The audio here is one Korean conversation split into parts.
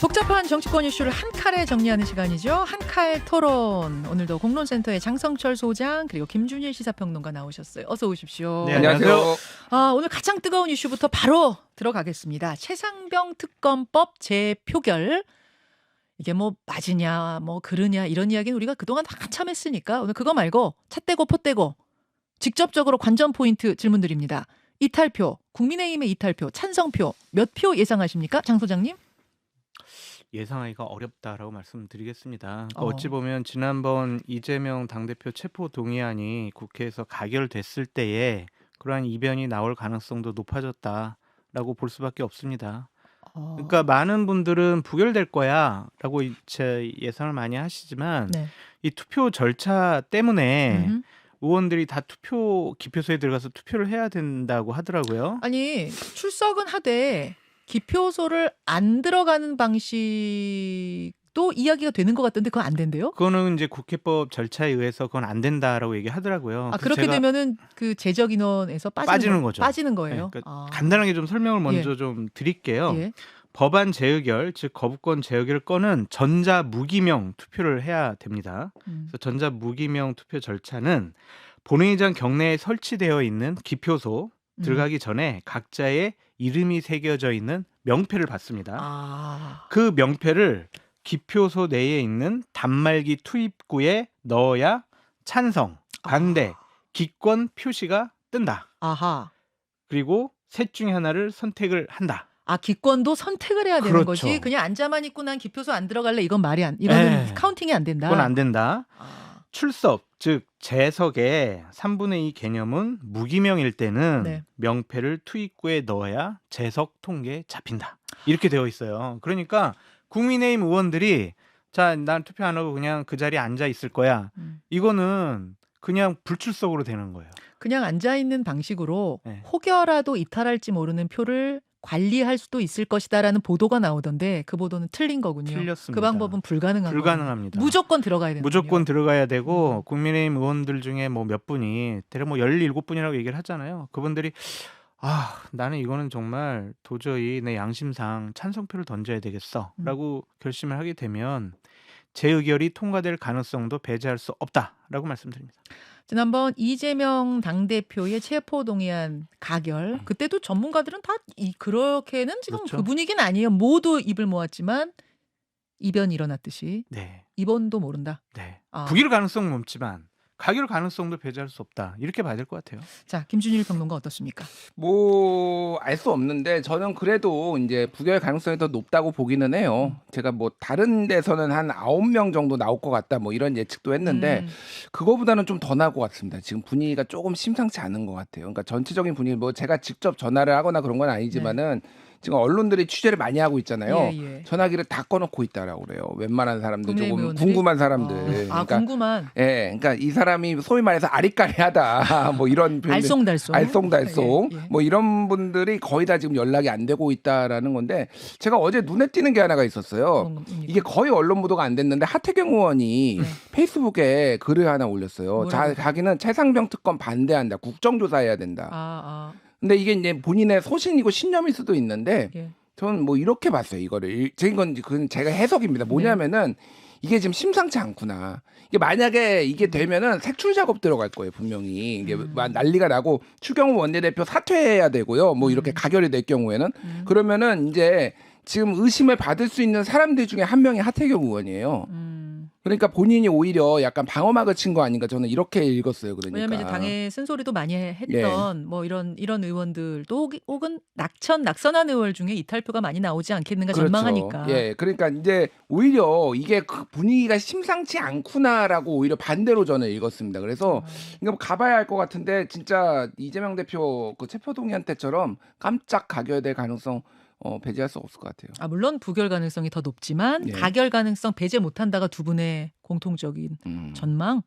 복잡한 정치권 이슈를 한 칼에 정리하는 시간이죠. 한 칼 토론. 오늘도 공론센터의 장성철 소장 그리고 김준일 시사평론가 나오셨어요. 어서 오십시오. 네, 안녕하세요. 오늘 가장 뜨거운 이슈부터 바로 들어가겠습니다. 최상병 특검법 재표결. 이게 뭐 맞으냐 뭐 그르냐 이런 이야기는 우리가 그동안 한참 했으니까 오늘 그거 말고 차 떼고 포 떼고 직접적으로 관전 포인트 질문 드립니다. 이탈표, 국민의힘의 이탈표, 찬성표 몇 표 예상하십니까? 장 소장님? 예상하기가 어렵다라고 말씀드리겠습니다. 그러니까 어. 어찌 보면 지난번 이재명 당대표 체포 동의안이 국회에서 가결됐을 때에 그러한 이변이 나올 가능성도 높아졌다라고 볼 수밖에 없습니다. 그러니까 많은 분들은 부결될 거야라고 제 예상을 많이 하시지만 네. 이 투표 절차 때문에 음흠. 의원들이 다 투표 기표소에 들어가서 투표를 해야 된다고 하더라고요. 아니 출석은 하되 기표소를 안 들어가는 방식도 이야기가 되는 것 같던데 그건 안 된대요? 그거는 이제 국회법 절차에 의해서 그건 안 된다라고 얘기하더라고요. 아 그래서 그렇게 제가 되면은 그 제적 인원에서 빠지는 거죠. 빠지는 네, 거예요. 그러니까 아. 간단하게 좀 설명을 먼저 좀 드릴게요. 예. 법안 재의결, 즉 거부권 재의결 건은 전자무기명 투표를 해야 됩니다. 그래서 전자무기명 투표 절차는 본회의장 경내에 설치되어 있는 기표소 들어가기 전에 각자의 이름이 새겨져 있는 명패를 받습니다. 아. 그 명패를 기표소 내에 있는 단말기 투입구에 넣어야 찬성, 반대, 기권 표시가 뜬다. 아하. 그리고 셋 중에 하나를 선택을 한다. 아 기권도 선택을 해야 되는 그렇죠. 거지. 그냥 앉아만 있고 난 기표소 안 들어갈래 이건 말이 안. 이거는 에. 카운팅이 안 된다. 그건 안 된다. 아. 출석, 즉 재석의 3분의 2 개념은 무기명일 때는 네. 명패를 투입구에 넣어야 재석 통계에 잡힌다. 이렇게 되어 있어요. 그러니까 국민의힘 의원들이 자, 난 투표 안 하고 그냥 그 자리에 앉아 있을 거야. 이거는 그냥 불출석으로 되는 거예요. 그냥 앉아 있는 방식으로 네. 혹여라도 이탈할지 모르는 표를 관리할 수도 있을 것이다라는 보도가 나오던데 그 보도는 틀린 거군요. 틀렸습니다. 그 방법은 불가능합니다. 무조건 들어가야 되는 무조건 들어가야 되고 국민의힘 의원들 중에 뭐 몇 분이 대략 뭐 17분이라고 얘기를 하잖아요. 그분들이 나는 이거는 정말 도저히 내 양심상 찬성표를 던져야 되겠어라고 결심을 하게 되면 재의결이 통과될 가능성도 배제할 수 없다라고 말씀드립니다. 지난번 이재명 당대표의 체포동의안 가결 그때도 전문가들은 다 그렇게는 지금 그렇죠. 그 분위기는 아니에요. 모두 입을 모았지만 이변이 일어났듯이 네, 이번도 모른다. 네. 아. 부결 가능성은 높지만 가결 가능성도 배제할 수 없다. 이렇게 봐야 될 것 같아요. 자 김준일 평론가 어떻습니까? 뭐 알 수 없는데 저는 그래도 이제 부결 가능성이 더 높다고 보기는 해요. 제가 뭐 다른 데서는 한 9명 정도 나올 것 같다 뭐 이런 예측도 했는데 그거보다는 좀 더 나을 것 같습니다. 지금 분위기가 조금 심상치 않은 것 같아요. 그러니까 전체적인 분위기 뭐 제가 직접 전화를 하거나 그런 건 아니지만은 지금 언론들이 취재를 많이 하고 있잖아요. 예. 전화기를 다 꺼놓고 있다라고 그래요. 웬만한 사람들 국민의힘 조금 의원들이? 궁금한 사람들. 아 그러니까 궁금한 예, 그러니까 이 사람이 소위 말해서 아리까리하다 뭐 이런 표현들. 알쏭달쏭 알쏭달쏭 예. 뭐 이런 분들이 거의 다 지금 연락이 안 되고 있다라는 건데 제가 어제 눈에 띄는 게 하나가 있었어요. 이게 거의 언론 보도가 안 됐는데 하태경 의원이 페이스북에 글을 하나 올렸어요. 뭐라고요? 자기는 최상병 특검 반대한다. 국정조사해야 된다. 아 근데 이게 이제 본인의 소신이고 신념일 수도 있는데 예. 저는 뭐 이렇게 봤어요. 이거를 그건 제가 해석입니다. 뭐냐면은 이게 지금 심상치 않구나. 이게 만약에 이게 되면은 색출 작업 들어갈 거예요, 분명히. 이게 막 난리가 나고 추경호 원내대표 사퇴해야 되고요. 뭐 이렇게 가결이 될 경우에는 그러면은 이제 지금 의심을 받을 수 있는 사람들 중에 한 명이 하태경 의원이에요. 그러니까 본인이 오히려 약간 방어막을 친 거 아닌가 저는 이렇게 읽었어요. 그러니까. 왜냐면 이제 당에 쓴소리도 많이 했던 뭐 이런 의원들도 혹은 낙선한 의원 중에 이탈표가 많이 나오지 않겠는가 그렇죠. 전망하니까. 예, 그러니까 이제 오히려 이게 그 분위기가 심상치 않구나라고 오히려 반대로 저는 읽었습니다. 그래서 이거 뭐 가봐야 할 것 같은데 진짜 이재명 대표 그 체포동의안 때처럼 깜짝 가결될 가능성 배제할 수 없을 것 같아요. 아 물론 부결 가능성이 더 높지만 예. 가결 가능성 배제 못한다가 두 분의 공통적인 전망.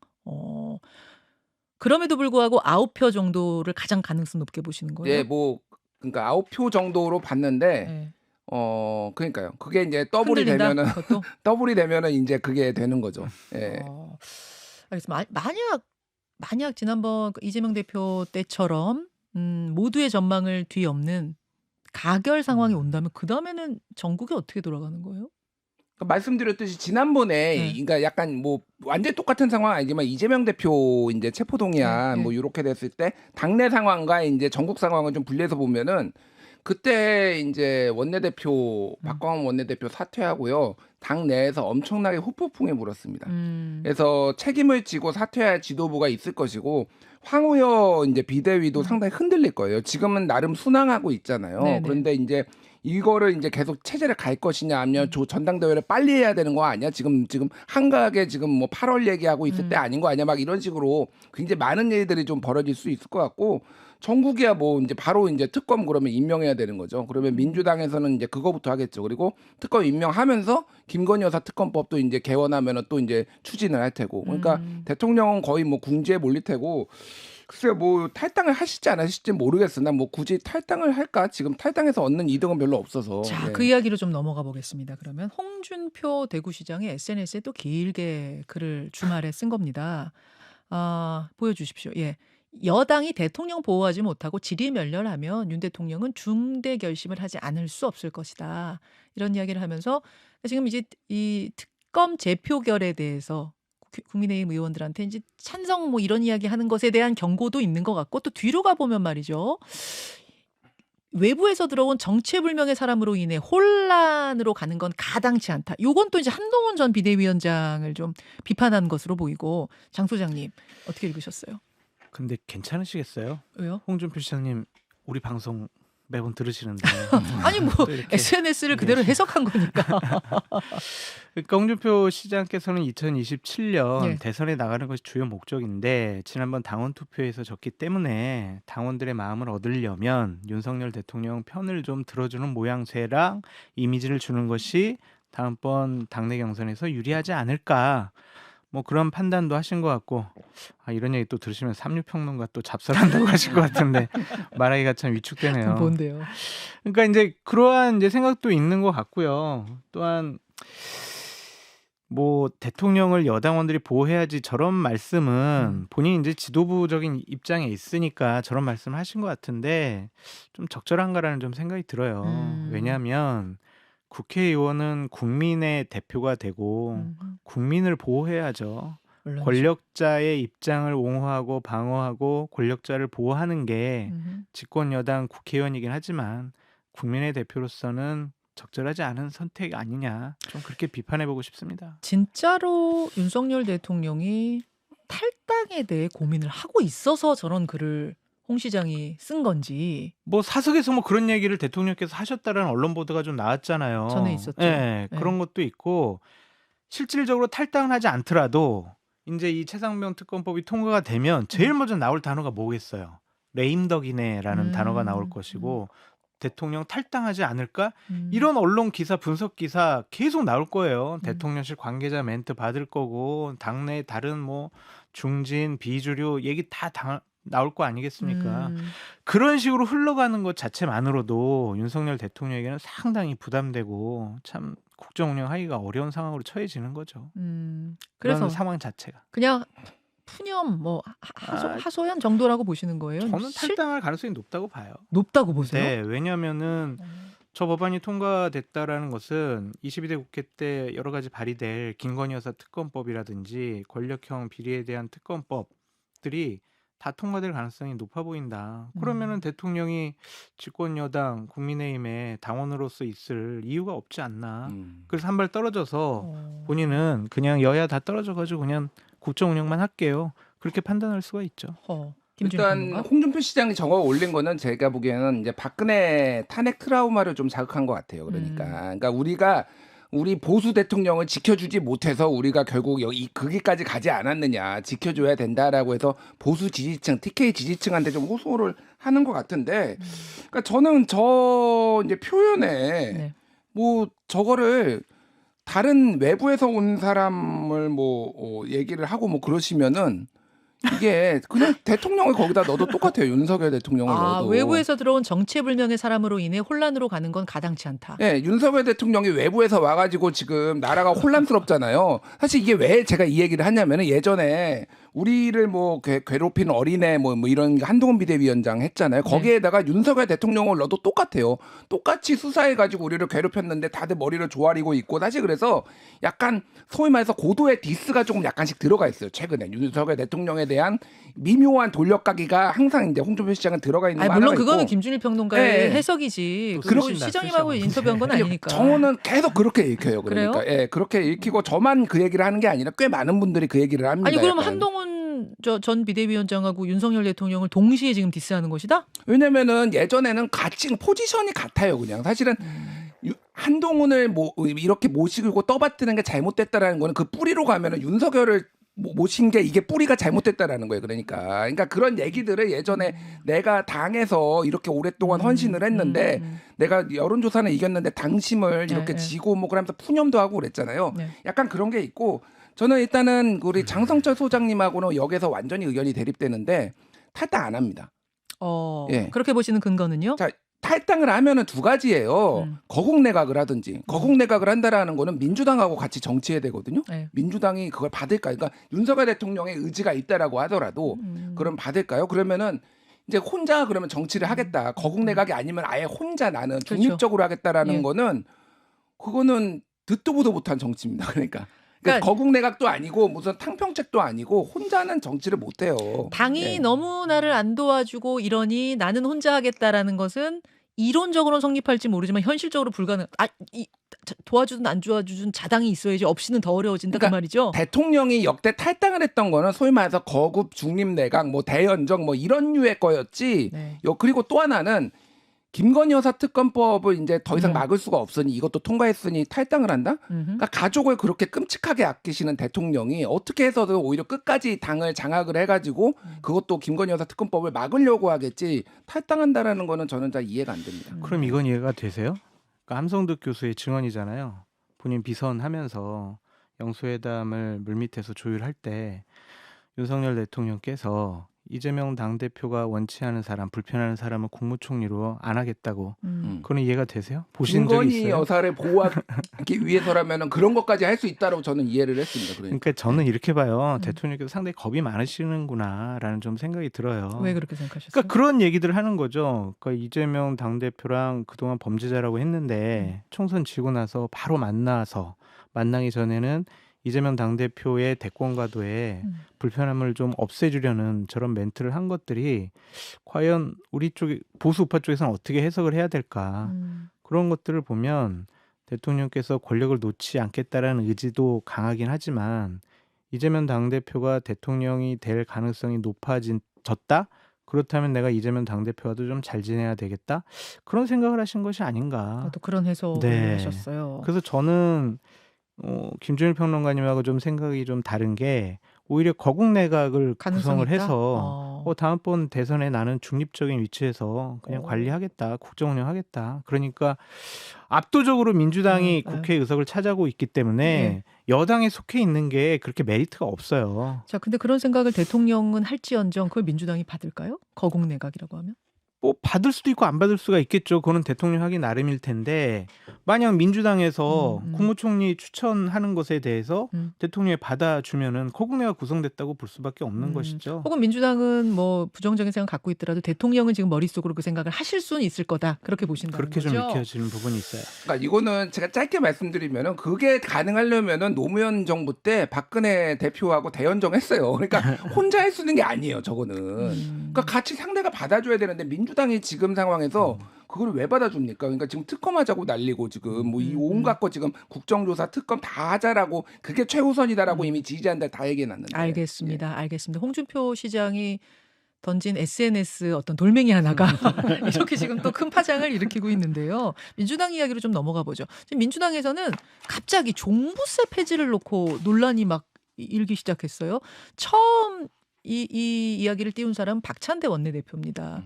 그럼에도 불구하고 9표 정도를 가장 가능성 높게 보시는 거예요? 예, 뭐 그러니까 9표 정도로 봤는데 네. 그러니까요. 그게 이제 더블이 흔들린다, 되면은 그것도? 더블이 되면은 이제 그게 되는 거죠. 예. 알겠습니다. 만약 지난번 그 이재명 대표 때처럼 모두의 전망을 뒤엎는 가결 상황이 온다면 그 다음에는 전국이 어떻게 돌아가는 거예요? 말씀드렸듯이 지난번에 네. 그러니까 약간 뭐 완전 똑같은 상황 아니지만 이재명 대표 이제 체포동의안 네. 뭐 이렇게 됐을 때 당내 상황과 이제 전국 상황을 좀 분리해서 보면은 그때 이제 원내대표 박광원 원내대표 사퇴하고요. 당 내에서 엄청나게 후폭풍이 불었습니다. 그래서 책임을 지고 사퇴할 지도부가 있을 것이고 황우여 이제 비대위도 상당히 흔들릴 거예요. 지금은 나름 순항하고 있잖아요. 네네. 그런데 이제 이거를 이제 계속 체제를 갈 것이냐 아니면 전당대회를 빨리 해야 되는 거 아니야? 지금 한가하게 지금 뭐 8월 얘기하고 있을 때 아닌 거 아니야? 막 이런 식으로 굉장히 많은 일들이 좀 벌어질 수 있을 것 같고 전국이야 뭐 이제 바로 이제 특검 그러면 임명해야 되는 거죠. 그러면 민주당에서는 이제 그거부터 하겠죠. 그리고 특검 임명하면서 김건희 여사 특검법도 이제 개원하면은 또 이제 추진을 할 테고. 그러니까 대통령은 거의 뭐 궁지에 몰릴 테고. 글쎄요, 뭐 탈당을 하실지 안 하실지 모르겠으나 뭐 굳이 탈당을 할까? 지금 탈당해서 얻는 이득은 별로 없어서. 자, 네. 그 이야기로 좀 넘어가 보겠습니다. 그러면 홍준표 대구시장이 SNS에 또 길게 글을 주말에 쓴 겁니다. 보여주십시오. 예. 여당이 대통령 보호하지 못하고 질의멸렬하면 윤 대통령은 중대 결심을 하지 않을 수 없을 것이다. 이런 이야기를 하면서 지금 이제 이 특검 재표결에 대해서 국민의힘 의원들한테 이제 찬성 뭐 이런 이야기 하는 것에 대한 경고도 있는 것 같고 또 뒤로 가보면 말이죠. 외부에서 들어온 정체불명의 사람으로 인해 혼란으로 가는 건 가당치 않다. 요건 또 이제 한동훈 전 비대위원장을 좀 비판한 것으로 보이고 장 소장님 어떻게 읽으셨어요? 근데 괜찮으시겠어요? 왜요? 홍준표 시장님 우리 방송 매번 들으시는데 아니 뭐 또 이렇게 SNS를 그대로 해석한 거니까. 그러니까 홍준표 시장께서는 2027년 네. 대선에 나가는 것이 주요 목적인데 지난번 당원 투표에서 졌기 때문에 당원들의 마음을 얻으려면 윤석열 대통령 편을 좀 들어주는 모양새랑 이미지를 주는 것이 다음번 당내 경선에서 유리하지 않을까. 뭐 그런 판단도 하신 것 같고 이런 얘기 또 들으시면 삼류평론가 또 잡설한다고 하실 것 같은데 말하기가 참 위축되네요. 뭔데요? 그러니까 이제 그러한 이제 생각도 있는 것 같고요. 또한 뭐 대통령을 여당원들이 보호해야지 저런 말씀은 본인이 이제 지도부적인 입장에 있으니까 저런 말씀을 하신 것 같은데 좀 적절한가라는 좀 생각이 들어요. 왜냐하면 국회의원은 국민의 대표가 되고 국민을 보호해야죠. 물론이죠. 권력자의 입장을 옹호하고 방어하고 권력자를 보호하는 게 집권 여당 국회의원이긴 하지만 국민의 대표로서는 적절하지 않은 선택 아니냐. 좀 그렇게 비판해보고 싶습니다. 진짜로 윤석열 대통령이 탈당에 대해 고민을 하고 있어서 저런 글을 홍 시장이 쓴 건지. 뭐 사석에서 뭐 그런 얘기를 대통령께서 하셨다라는 언론 보도가 좀 나왔잖아요. 전에 있었죠. 네, 네. 그런 것도 있고 실질적으로 탈당을 하지 않더라도 이제 이 최상병 특검법이 통과가 되면 제일 먼저 나올 단어가 뭐겠어요? 레임덕이네라는 단어가 나올 것이고 대통령 탈당하지 않을까? 이런 언론 기사, 분석 기사 계속 나올 거예요. 대통령실 관계자 멘트 받을 거고 당내 다른 뭐 중진, 비주류 얘기 다 나올 거 아니겠습니까? 그런 식으로 흘러가는 것 자체만으로도 윤석열 대통령에게는 상당히 부담되고 참 국정 운영하기가 어려운 상황으로 처해지는 거죠. 그래서 그런 상황 자체가. 그냥 푸념 뭐 하소연 정도라고 보시는 거예요? 저는 탈당할 가능성이 높다고 봐요. 높다고 보세요? 네, 왜냐하면은 저 법안이 통과됐다라는 것은 22대 국회 때 여러 가지 발의될 김건희 여사 특검법이라든지 권력형 비리에 대한 특검법들이 다 통과될 가능성이 높아 보인다. 그러면은 대통령이 집권 여당 국민의힘의 당원으로서 있을 이유가 없지 않나. 그래서 한 발 떨어져서 본인은 그냥 여야 다 떨어져가지고 그냥 국정 운영만 할게요. 그렇게 판단할 수가 있죠. 일단 홍준표 시장이 적어 올린 거는 제가 보기에는 이제 박근혜 탄핵 트라우마를 좀 자극한 것 같아요. 그러니까 우리 보수 대통령을 지켜주지 못해서 우리가 결국 여기 거기까지 가지 않았느냐, 지켜줘야 된다라고 해서 보수 지지층, TK 지지층한테 좀 호소를 하는 것 같은데, 그러니까 저는 저 이제 표현에 뭐 저거를 다른 외부에서 온 사람을 뭐 얘기를 하고 뭐 그러시면은 이게 그냥 대통령을 거기다 넣어도 똑같아요. 윤석열 대통령을 넣어도. 외부에서 들어온 정체불명의 사람으로 인해 혼란으로 가는 건 가당치 않다. 네, 윤석열 대통령이 외부에서 와가지고 지금 나라가 혼란스럽잖아요. 사실 이게 왜 제가 이 얘기를 하냐면은 예전에 우리를 뭐 괴롭히는 어린애 뭐 이런 한동훈 비대위원장 했잖아요. 거기에다가 윤석열 대통령을 넣어도 똑같아요. 똑같이 수사해가지고 우리를 괴롭혔는데 다들 머리를 조아리고 있고 사실 그래서 약간 소위 말해서 고도의 디스가 조금 약간씩 들어가 있어요. 최근에 윤석열 대통령에 대한 미묘한 돌려가기가 항상 이제 홍준표 시장은 들어가 있는 거 물론 하나가 그거는 있고. 김준일 평론가의 네. 해석이지. 또 그거 쓰신다, 시장님하고 쓰셔. 인터뷰한 건 아니니까. 정호는 계속 그렇게 읽혀요. 그러니까 그래요? 예, 그렇게 읽히고 저만 그 얘기를 하는 게 아니라 꽤 많은 분들이 그 얘기를 합니다. 아니 그럼 약간. 한동훈 전 비대위원장하고 윤석열 대통령을 동시에 지금 디스하는 것이다? 왜냐면은 예전에는 같이 포지션이 같아요. 그냥 사실은 한동훈을 뭐 이렇게 모시고 떠받드는 게 잘못됐다라는 거는 그 뿌리로 가면은 윤석열을 모신 게 이게 뿌리가 잘못됐다라는 거예요. 그러니까 그런 얘기들을 예전에 내가 당에서 이렇게 오랫동안 헌신을 했는데 내가 여론조사는 이겼는데 당심을 이렇게 네. 지고 뭐 그러면서 푸념도 하고 그랬잖아요. 네. 약간 그런 게 있고 저는 일단은 우리 장성철 소장님하고는 여기서 완전히 의견이 대립되는데 탈당 안 합니다. 예. 그렇게 보시는 근거는요? 자, 탈당을 하면은 두 가지예요. 거국 내각을 하든지. 거국 내각을 한다라는 거는 민주당하고 같이 정치해야 되거든요. 네. 민주당이 그걸 받을까요? 그러니까 윤석열 대통령의 의지가 있다라고 하더라도 그럼 받을까요? 그러면은 이제 혼자 그러면 정치를 하겠다. 거국 내각이 아니면 아예 혼자 나는 중립적으로 하겠다라는 예. 거는 그거는 듣도 보도 못한 정치입니다. 그러니까 그러니까 거국 내각도 아니고 무슨 탕평책도 아니고 혼자는 정치를 못 해요. 당이 네. 너무 나를 안 도와주고 이러니 나는 혼자 하겠다라는 것은 이론적으로는 성립할지 모르지만 현실적으로 불가능. 도와주든 안 도와주든 자당이 있어야지 없이는 더 어려워진다 그 그러니까 말이죠. 대통령이 역대 탈당을 했던 거는 소위 말해서 거국 중립내각 뭐 대연정 뭐 이런 류의 거였지. 네. 그리고 또 하나는 김건희 여사 특검법을 이제 더 이상 막을 수가 없으니 이것도 통과했으니 탈당을 한다? 그러니까 가족을 그렇게 끔찍하게 아끼시는 대통령이 어떻게 해서든 오히려 끝까지 당을 장악을 해가지고 그것도 김건희 여사 특검법을 막으려고 하겠지 탈당한다라는 거는 저는 잘 이해가 안 됩니다. 그럼 이건 이해가 되세요? 그러니까 함성득 교수의 증언이잖아요. 본인 비선하면서 영수회담을 물밑에서 조율할 때 윤석열 대통령께서 이재명 당대표가 원치 않은 사람, 불편하는 사람은 국무총리로 안 하겠다고. 그건 이해가 되세요? 보신 적이 김건희 있어요? 여사를 보호하기 위해서라면 그런 것까지 할 수 있다고 저는 이해를 했습니다. 그러니까 저는 이렇게 봐요. 대통령께서 상당히 겁이 많으시는구나라는 좀 생각이 들어요. 왜 그렇게 생각하셨어요? 그러니까 그런 얘기들을 하는 거죠. 그러니까 이재명 당대표랑 그동안 범죄자라고 했는데 총선 지고 나서 바로 만나기 전에는 이재명 당대표의 대권과도에 불편함을 좀 없애주려는 저런 멘트를 한 것들이 과연 우리 쪽 보수 우파 쪽에서는 어떻게 해석을 해야 될까. 그런 것들을 보면 대통령께서 권력을 놓지 않겠다라는 의지도 강하긴 하지만 이재명 당대표가 대통령이 될 가능성이 높아졌다? 그렇다면 내가 이재명 당대표와도 좀 잘 지내야 되겠다? 그런 생각을 하신 것이 아닌가. 또 그런 해석을 네. 하셨어요. 그래서 저는 김준일 평론가님하고 좀 생각이 좀 다른 게 오히려 거국 내각을 가능성이 구성을 있다? 해서 다음번 대선에 나는 중립적인 위치에서 그냥 관리하겠다, 국정 운영하겠다. 그러니까 압도적으로 민주당이 국회 의석을 차지하고 있기 때문에 여당에 속해 있는 게 그렇게 메리트가 없어요. 자, 근데 그런 생각을 대통령은 할지언정 그걸 민주당이 받을까요? 거국 내각이라고 하면? 뭐 받을 수도 있고 안 받을 수가 있겠죠. 그거는 대통령 하기 나름일 텐데 만약 민주당에서 국무총리 추천하는 것에 대해서 대통령이 받아주면은 거국내가 구성됐다고 볼 수밖에 없는 것이죠. 혹은 민주당은 뭐 부정적인 생각 갖고 있더라도 대통령은 지금 머릿속으로 그 생각을 하실 수는 있을 거다. 그렇게 보신다는 그렇게 거죠. 좀 읽혀지는 부분이 있어요. 그러니까 이거는 제가 짧게 말씀드리면은 그게 가능하려면은 노무현 정부 때 박근혜 대표하고 대연정 했어요. 그러니까 혼자 할 수 있는 게 아니에요. 저거는. 그러니까 같이 상대가 받아줘야 되는데 민주당이 지금 상황에서 그걸 왜 받아줍니까? 그러니까 지금 특검하자고 난리고 지금 뭐 이 온갖 거 지금 국정조사 특검 다 하자라고 그게 최우선이다라고 이미 지지자들 다 얘기해놨는데. 알겠습니다. 알겠습니다. 홍준표 시장이 던진 SNS 어떤 돌멩이 하나가 이렇게 지금 또 큰 파장을 일으키고 있는데요. 민주당 이야기로 좀 넘어가 보죠. 지금 민주당에서는 갑자기 종부세 폐지를 놓고 논란이 막 일기 시작했어요. 처음 이 이야기를 띄운 사람은 박찬대 원내대표입니다.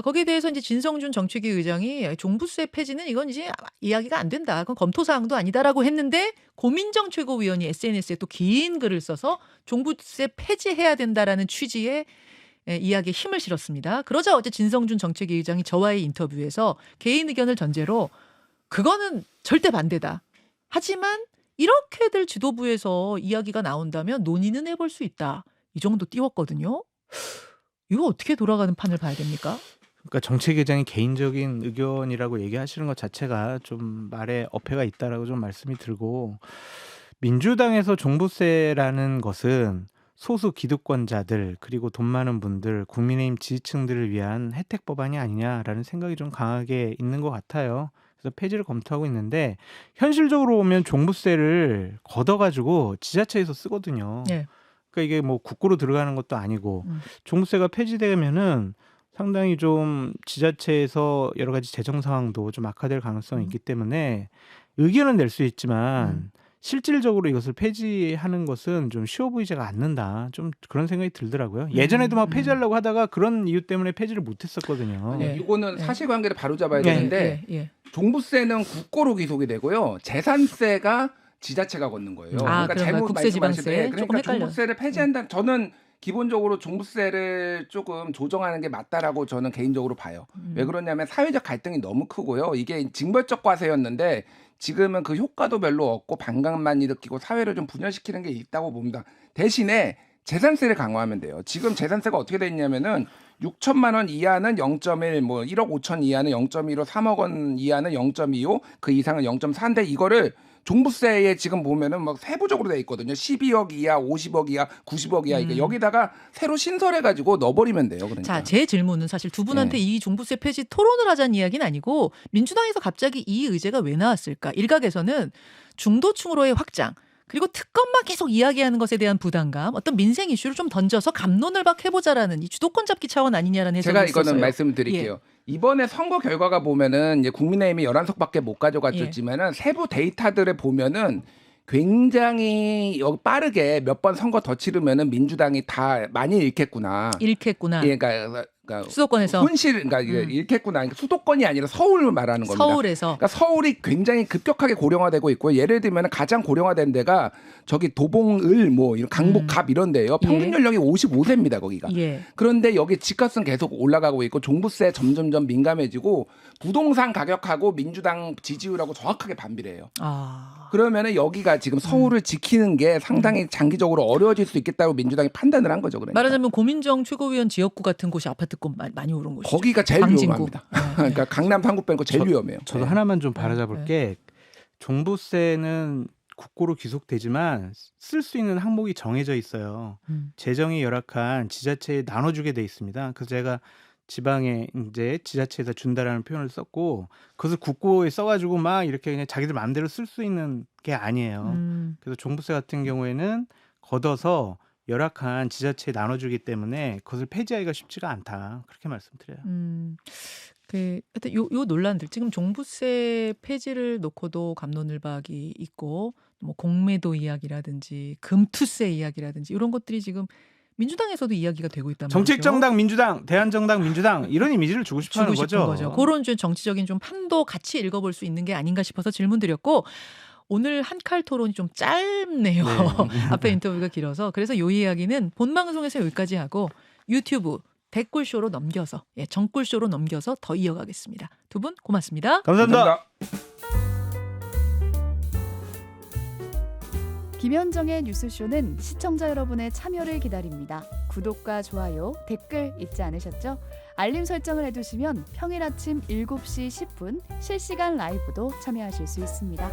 거기에 대해서 이제 진성준 정책위 의장이 종부세 폐지는 이건 이제 이야기가 안 된다. 그건 검토 사항도 아니다라고 했는데 고민정 최고위원이 SNS에 또 긴 글을 써서 종부세 폐지해야 된다라는 취지의 이야기에 힘을 실었습니다. 그러자 어제 진성준 정책위 의장이 저와의 인터뷰에서 개인 의견을 전제로 그거는 절대 반대다. 하지만 이렇게들 지도부에서 이야기가 나온다면 논의는 해볼 수 있다. 이 정도 띄웠거든요. 이거 어떻게 돌아가는 판을 봐야 됩니까? 그러니까 정책위원장이 개인적인 의견이라고 얘기하시는 것 자체가 좀 말에 어폐가 있다라고 좀 말씀이 들고, 민주당에서 종부세라는 것은 소수 기득권자들 그리고 돈 많은 분들, 국민의힘 지지층들을 위한 혜택 법안이 아니냐라는 생각이 좀 강하게 있는 것 같아요. 그래서 폐지를 검토하고 있는데, 현실적으로 보면 종부세를 걷어가지고 지자체에서 쓰거든요. 네. 그러니까 이게 뭐 국고로 들어가는 것도 아니고, 음. 종부세가 폐지되면은 상당히 좀 지자체에서 여러 가지 재정 상황도 좀 악화될 가능성이 있기 때문에 의견은 낼 수 있지만 실질적으로 이것을 폐지하는 것은 좀 쉬워 보이지가 않는다. 좀 그런 생각이 들더라고요. 예전에도 막 폐지하려고 하다가 그런 이유 때문에 폐지를 못했었거든요. 네. 이거는 네. 사실관계를 바로잡아야 네. 되는데 예. 종부세는 국고로 귀속이 되고요. 재산세가 지자체가 걷는 거예요. 아, 그러니까 그런가요? 잘못 국세, 말씀하실 지방세? 때, 조금 그러니까 헷갈려. 종부세를 폐지한다. 저는 기본적으로 종부세를 조금 조정하는 게 맞다라고 저는 개인적으로 봐요. 왜 그러냐면 사회적 갈등이 너무 크고요. 이게 징벌적 과세였는데 지금은 그 효과도 별로 없고 반감만 일으키고 사회를 좀 분열시키는 게 있다고 봅니다. 대신에 재산세를 강화하면 돼요. 지금 재산세가 어떻게 돼 있냐면은 6천만 원 이하는 0.1, 뭐 1억 5천 이하는 0.15, 3억 원 이하는 0.25, 그 이상은 0.4인데 이거를 종부세에 지금 보면은 막 세부적으로 돼 있거든요. 12억 이하, 50억 이하, 90억 이하. 이게 여기다가 새로 신설해가지고 넣어버리면 돼요. 그러니까. 자, 제 질문은 사실 두 분한테 네. 이 종부세 폐지 토론을 하자는 이야기는 아니고, 민주당에서 갑자기 이 의제가 왜 나왔을까? 일각에서는 중도층으로의 확장, 그리고 특검만 계속 이야기하는 것에 대한 부담감, 어떤 민생 이슈를 좀 던져서 갑론을 박 해보자라는 이 주도권 잡기 차원 아니냐라는 해석이 제가 있었어요. 이거는 말씀드릴게요. 이번에 선거 결과가 보면은 이제 국민의힘이 11석밖에 못 가져갔지만은 세부 데이터들을 보면은 굉장히 빠르게 몇 번 선거 더 치르면은 민주당이 다 많이 잃겠구나. 잃겠구나. 예, 그러니까 수도권에서. 손실, 그러니까 이게 잃겠구나. 그러니까 수도권이 아니라 서울을 말하는 겁니다. 서울에서. 그러니까 서울이 굉장히 급격하게 고령화되고 있고, 예를 들면 가장 고령화된 데가 저기 도봉을 뭐 이런 강북갑 이런 데예요. 평균 예. 연령이 55세입니다, 거기가. 예. 그런데 여기 집값은 계속 올라가고 있고 종부세 점점점 민감해지고 부동산 가격하고 민주당 지지율하고 정확하게 반비례해요. 아. 그러면은 여기가 지금 서울을 지키는 게 상당히 장기적으로 어려워질 수 있겠다고 민주당이 판단을 한 거죠. 그러니까. 말하자면 고민정 최고위원 지역구 같은 곳이 아파트값 많이 오른 곳이죠. 거기가 제일 광진구. 위험합니다. 그러니까 강남 상구 빼고 제일 위험해요. 저도 네. 하나만 좀 바라잡을 게, 종부세는 국고로 귀속되지만 쓸 수 있는 항목이 정해져 있어요. 재정이 열악한 지자체에 나눠주게 돼 있습니다. 그래서 제가 지방에 이제 지자체에서 준다라는 표현을 썼고, 그것을 국고에 써가지고 막 이렇게 그냥 자기들 마음대로 쓸 수 있는 게 아니에요. 그래서 종부세 같은 경우에는 걷어서 열악한 지자체에 나눠주기 때문에 그것을 폐지하기가 쉽지가 않다. 그렇게 말씀드려요. 하여튼 요 논란들, 지금 종부세 폐지를 놓고도 갑론을박이 있고, 뭐 공매도 이야기라든지 금투세 이야기라든지 이런 것들이 지금 민주당에서도 이야기가 되고 있단 말이죠. 정책정당 민주당, 대한정당 민주당, 이런 이미지를 주고 싶어하는 주고 싶은 거죠. 그런 좀 정치적인 좀 판도 같이 읽어볼 수 있는 게 아닌가 싶어서 질문드렸고, 오늘 한 칼 토론이 좀 짧네요. 앞에 인터뷰가 길어서. 그래서 이 이야기는 본 방송에서 여기까지 하고 유튜브 댓글쇼로 넘겨서, 정꿀쇼로 넘겨서 더 이어가겠습니다. 두 분 고맙습니다. 감사합니다. 김현정의 뉴스쇼는 시청자 여러분의 참여를 기다립니다. 구독과 좋아요, 댓글 잊지 않으셨죠? 알림 설정을 해두시면 평일 아침 7시 10분 실시간 라이브도 참여하실 수 있습니다.